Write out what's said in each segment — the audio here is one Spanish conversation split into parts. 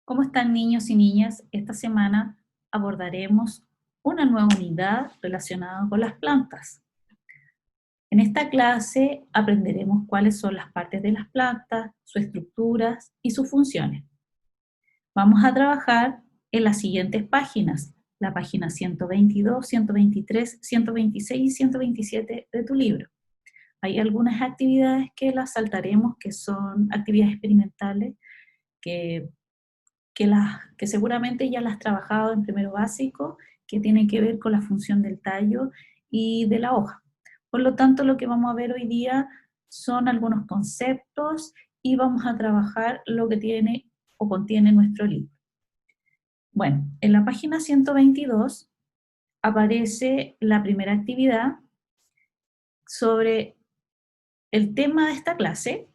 ¿Cómo están niños y niñas? Esta semana abordaremos una nueva unidad relacionada con las plantas. En esta clase aprenderemos cuáles son las partes de las plantas, sus estructuras y sus funciones. Vamos a trabajar en las siguientes páginas, la página 122, 123, 126 y 127 de tu libro. Hay algunas actividades que las saltaremos, que son actividades experimentales, que que seguramente ya las has trabajado en primero básico, que tienen que ver con la función del tallo y de la hoja. Por lo tanto, lo que vamos a ver hoy día son algunos conceptos y vamos a trabajar lo que tiene o contiene nuestro libro. Bueno, en la página 122 aparece la primera actividad sobre el tema de esta clase.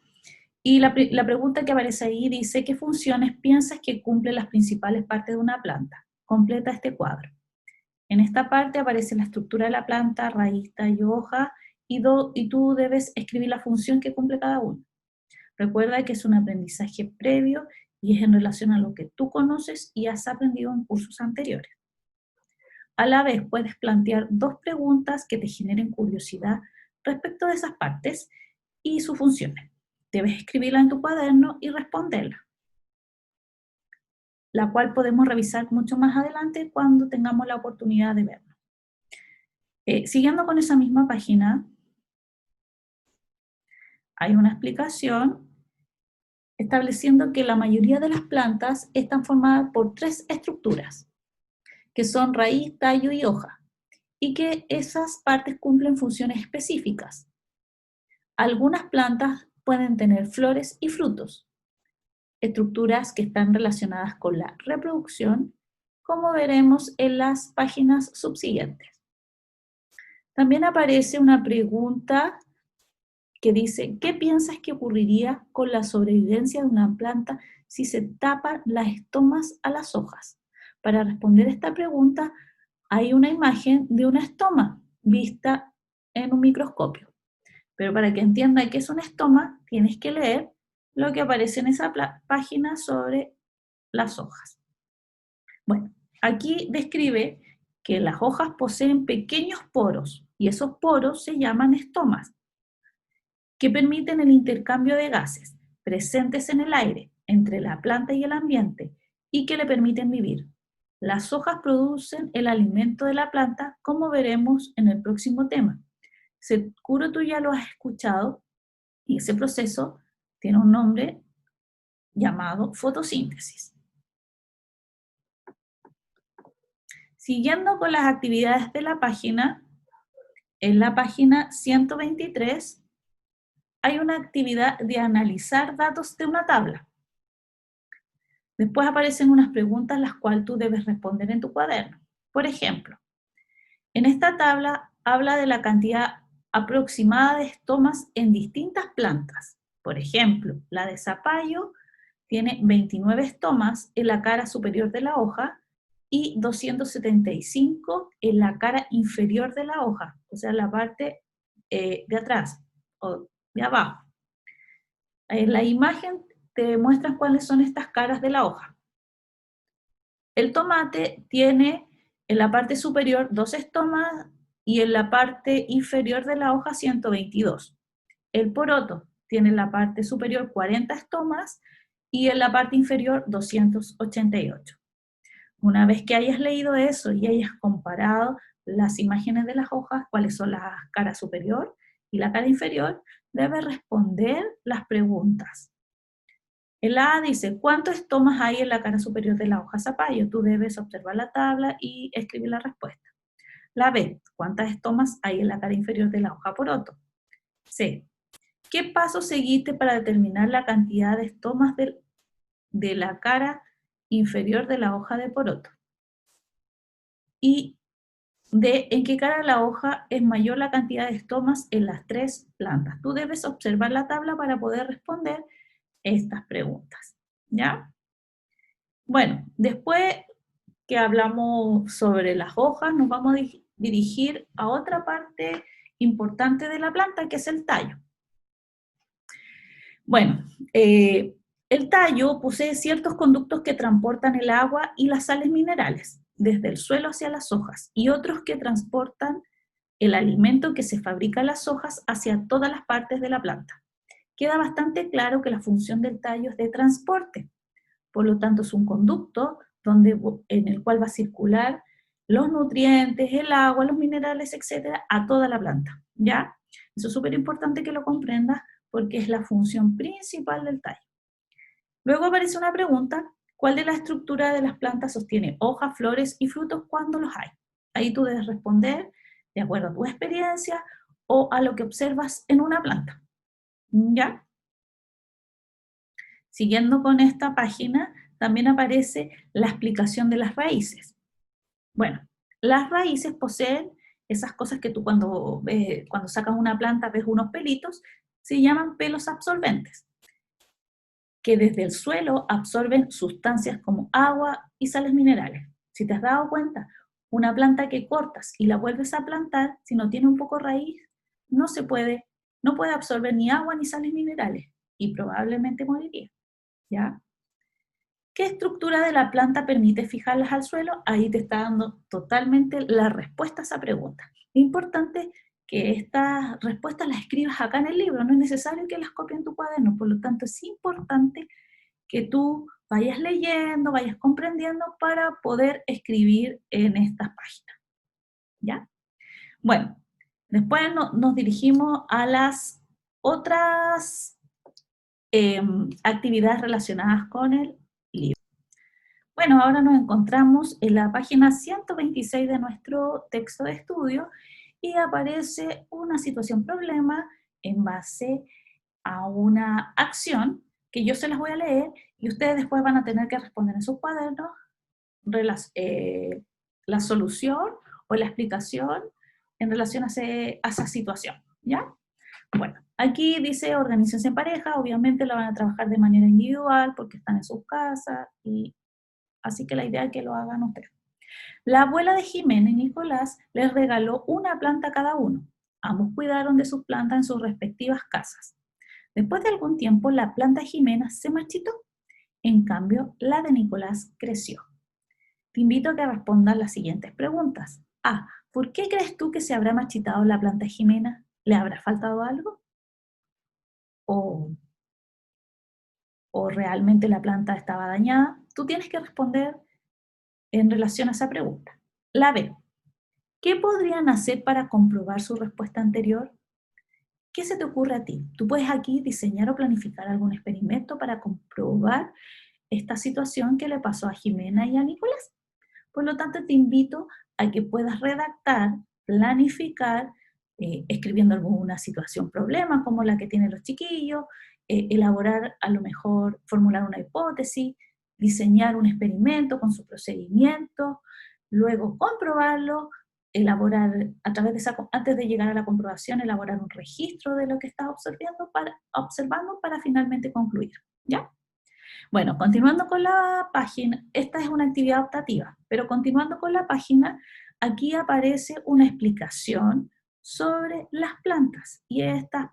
Y la pregunta que aparece ahí dice, ¿qué funciones piensas que cumplen las principales partes de una planta? Completa este cuadro. En esta parte aparece la estructura de la planta, raíz, tallo, hoja, y tú debes escribir la función que cumple cada uno. Recuerda que es un aprendizaje previo y es en relación a lo que tú conoces y has aprendido en cursos anteriores. A la vez puedes plantear dos preguntas que te generen curiosidad respecto de esas partes y sus funciones. Debes escribirla en tu cuaderno y responderla, la cual podemos revisar mucho más adelante cuando tengamos la oportunidad de verla. Siguiendo con esa misma página, hay una explicación estableciendo que la mayoría de las plantas están formadas por tres estructuras, que son raíz, tallo y hoja, y que esas partes cumplen funciones específicas. Algunas plantas pueden tener flores y frutos, estructuras que están relacionadas con la reproducción, como veremos en las páginas subsiguientes. También aparece una pregunta que dice, ¿qué piensas que ocurriría con la sobrevivencia de una planta si se tapan las estomas a las hojas? Para responder esta pregunta, hay una imagen de una estoma vista en un microscopio. Pero para que entiendan qué es un estoma, tienes que leer lo que aparece en esa página sobre las hojas. Bueno, aquí describe que las hojas poseen pequeños poros y esos poros se llaman estomas, que permiten el intercambio de gases presentes en el aire entre la planta y el ambiente y que le permiten vivir. Las hojas producen el alimento de la planta, como veremos en el próximo tema. Seguro tú ya lo has escuchado y ese proceso tiene un nombre llamado fotosíntesis. Siguiendo con las actividades de la página, en la página 123 hay una actividad de analizar datos de una tabla. Después aparecen unas preguntas las cuales tú debes responder en tu cuaderno. Por ejemplo, en esta tabla habla de la cantidad aproximada de estomas en distintas plantas. Por ejemplo, la de zapallo tiene 29 estomas en la cara superior de la hoja y 275 en la cara inferior de la hoja, o sea, la parte de atrás o de abajo. En la imagen te muestran cuáles son estas caras de la hoja. El tomate tiene en la parte superior 2 estomas y en la parte inferior de la hoja 122. El poroto tiene en la parte superior 40 estomas y en la parte inferior 288. Una vez que hayas leído eso y hayas comparado las imágenes de las hojas, cuáles son la cara superior y la cara inferior, debes responder las preguntas. El A dice, ¿cuántos estomas hay en la cara superior de la hoja zapallo? Tú debes observar la tabla y escribir la respuesta. La B, ¿cuántas estomas hay en la cara inferior de la hoja poroto? C, ¿qué paso seguiste para determinar la cantidad de estomas de la cara inferior de la hoja de poroto? Y D, ¿en qué cara de la hoja es mayor la cantidad de estomas en las tres plantas? Tú debes observar la tabla para poder responder estas preguntas, ¿ya? Bueno, después que hablamos sobre las hojas, nos vamos a dirigir a otra parte importante de la planta, que es el tallo. Bueno, El tallo posee ciertos conductos que transportan el agua y las sales minerales desde el suelo hacia las hojas y otros que transportan el alimento que se fabrica en las hojas hacia todas las partes de la planta. Queda bastante claro que la función del tallo es de transporte, por lo tanto es un conducto en el cual va a circular los nutrientes, el agua, los minerales, etcétera, a toda la planta, ¿ya? Eso es súper importante que lo comprendas porque es la función principal del tallo. Luego aparece una pregunta: ¿cuál de la estructura de las plantas sostiene hojas, flores y frutos cuando los hay? Ahí tú debes responder de acuerdo a tu experiencia o a lo que observas en una planta, ¿ya? Siguiendo con esta página, también aparece la explicación de las raíces. Bueno, las raíces poseen esas cosas que tú cuando sacas una planta ves unos pelitos, se llaman pelos absorbentes, que desde el suelo absorben sustancias como agua y sales minerales. Si te has dado cuenta, una planta que cortas y la vuelves a plantar, si no tiene un poco raíz, no puede absorber ni agua ni sales minerales y probablemente moriría, ¿ya? ¿Qué estructura de la planta permite fijarlas al suelo? Ahí te está dando totalmente la respuesta a esa pregunta. Es importante que estas respuestas las escribas acá en el libro, no es necesario que las copies en tu cuaderno, por lo tanto es importante que tú vayas leyendo, vayas comprendiendo para poder escribir en estas páginas, ¿ya? Bueno, después nos dirigimos a las otras actividades relacionadas con el libro. Bueno, ahora nos encontramos en la página 126 de nuestro texto de estudio y aparece una situación problema en base a una acción que yo se las voy a leer y ustedes después van a tener que responder en sus cuadernos la solución o la explicación en relación a esa situación, ¿ya? Bueno, aquí dice organícense en pareja, obviamente la van a trabajar de manera individual porque están en sus casas y así que la idea es que lo hagan ustedes. La abuela de Jimena y Nicolás les regaló una planta a cada uno. Ambos cuidaron de sus plantas en sus respectivas casas. Después de algún tiempo, la planta de Jimena se marchitó. En cambio, la de Nicolás creció. Te invito a que respondas las siguientes preguntas. A. ¿Por qué crees tú que se habrá marchitado la planta de Jimena? ¿Le habrá faltado algo? ¿O, o realmente la planta estaba dañada? Tú tienes que responder en relación a esa pregunta. La B. ¿Qué podrían hacer para comprobar su respuesta anterior? ¿Qué se te ocurre a ti? Tú puedes aquí diseñar o planificar algún experimento para comprobar esta situación que le pasó a Jimena y a Nicolás. Por lo tanto, te invito a que puedas redactar, planificar, escribiendo alguna situación problema como la que tienen los chiquillos, elaborar a lo mejor, formular una hipótesis, diseñar un experimento con su procedimiento, luego comprobarlo, elaborar, antes de llegar a la comprobación, elaborar un registro de lo que estás observando para finalmente concluir, ¿ya? Bueno, continuando con la página, esta es una actividad optativa, pero continuando con la página, aquí aparece una explicación sobre las plantas y estas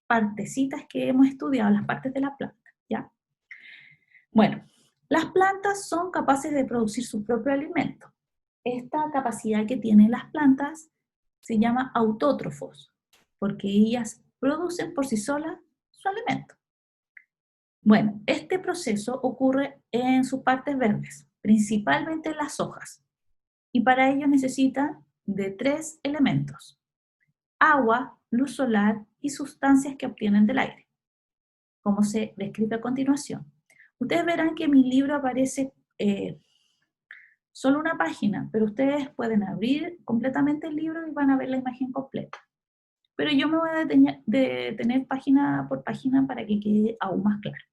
partecitas que hemos estudiado, las partes de la planta, ¿ya? Bueno, las plantas son capaces de producir su propio alimento. Esta capacidad que tienen las plantas se llama autótrofos, porque ellas producen por sí solas su alimento. Bueno, este proceso ocurre en sus partes verdes, principalmente en las hojas, y para ello necesitan de 3 elementos: agua, luz solar y sustancias que obtienen del aire, como se describe a continuación. Ustedes verán que en mi libro aparece solo una página, pero ustedes pueden abrir completamente el libro y van a ver la imagen completa. Pero yo me voy a detener página por página para que quede aún más claro.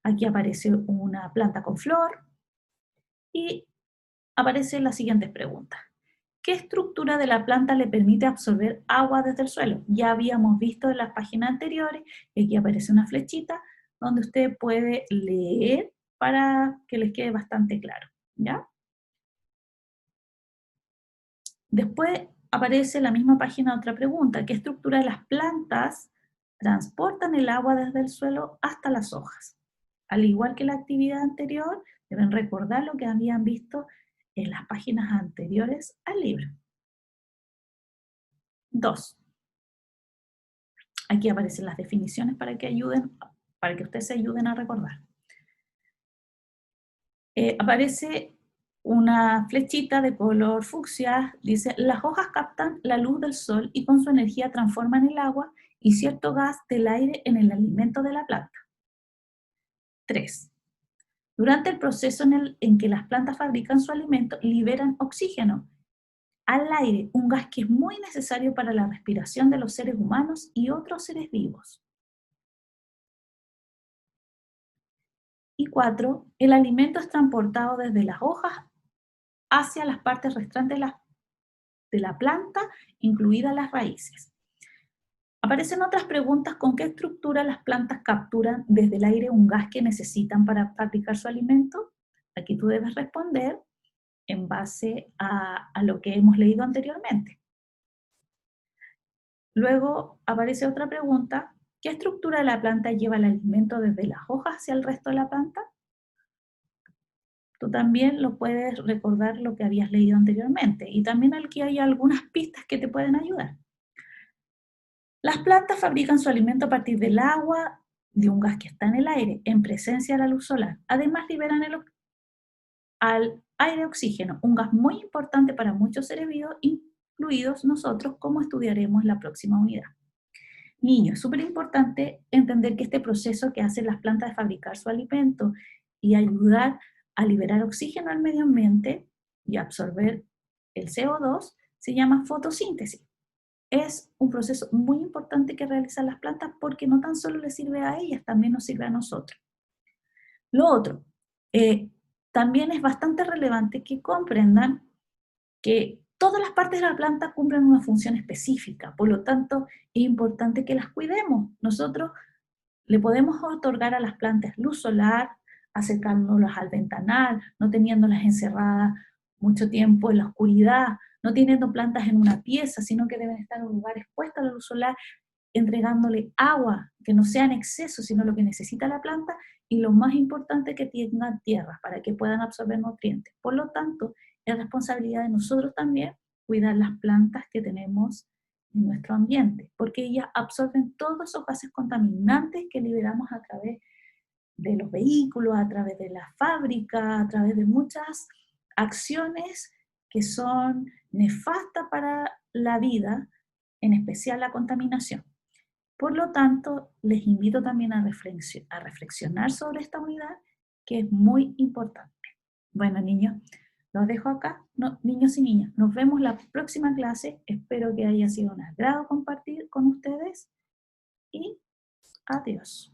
Aquí aparece una planta con flor y aparecen las siguientes preguntas. ¿Qué estructura de la planta le permite absorber agua desde el suelo? Ya habíamos visto en las páginas anteriores, y aquí aparece una flechita donde usted puede leer para que les quede bastante claro, ¿ya? Después aparece en la misma página otra pregunta: ¿qué estructura de las plantas transportan el agua desde el suelo hasta las hojas. Al igual que la actividad anterior, deben recordar lo que habían visto en las páginas anteriores al libro. 2. Aquí aparecen las definiciones para que ustedes se ayuden a recordar. Aparece una flechita de color fucsia, dice, las hojas captan la luz del sol y con su energía transforman el agua y cierto gas del aire en el alimento de la planta. 3. Durante el proceso en que las plantas fabrican su alimento, liberan oxígeno al aire, un gas que es muy necesario para la respiración de los seres humanos y otros seres vivos. Y 4. El alimento es transportado desde las hojas hacia las partes restantes de la planta, incluidas las raíces. Aparecen otras preguntas: ¿con qué estructura las plantas capturan desde el aire un gas que necesitan para fabricar su alimento? Aquí tú debes responder en base a lo que hemos leído anteriormente. Luego aparece otra pregunta: ¿qué estructura de la planta lleva el alimento desde las hojas hacia el resto de la planta? Tú también lo puedes recordar lo que habías leído anteriormente, y también aquí hay algunas pistas que te pueden ayudar. Las plantas fabrican su alimento a partir del agua, de un gas que está en el aire, en presencia de la luz solar. Además liberan al aire oxígeno, un gas muy importante para muchos seres vivos, incluidos nosotros, como estudiaremos en la próxima unidad. Niños, es súper importante entender que este proceso que hacen las plantas de fabricar su alimento y ayudar a liberar oxígeno al medio ambiente y absorber el CO2 se llama fotosíntesis. Es un proceso muy importante que realizan las plantas porque no tan solo les sirve a ellas, también nos sirve a nosotros. Lo otro, también es bastante relevante que comprendan que todas las partes de la planta cumplen una función específica, por lo tanto es importante que las cuidemos. Nosotros le podemos otorgar a las plantas luz solar, acercándolas al ventanal, no teniéndolas encerradas mucho tiempo en la oscuridad, no teniendo plantas en una pieza, sino que deben estar en un lugar expuesto a la luz solar, entregándole agua, que no sea en exceso, sino lo que necesita la planta, y lo más importante, que tengan tierra para que puedan absorber nutrientes. Por lo tanto, es responsabilidad de nosotros también cuidar las plantas que tenemos en nuestro ambiente, porque ellas absorben todos esos gases contaminantes que liberamos a través de los vehículos, a través de la fábrica, a través de muchas acciones que son nefastas para la vida, en especial la contaminación. Por lo tanto, les invito también a reflexionar sobre esta unidad, que es muy importante. Bueno, niños, los dejo acá. No, niños y niñas, nos vemos la próxima clase. Espero que haya sido un agrado compartir con ustedes y adiós.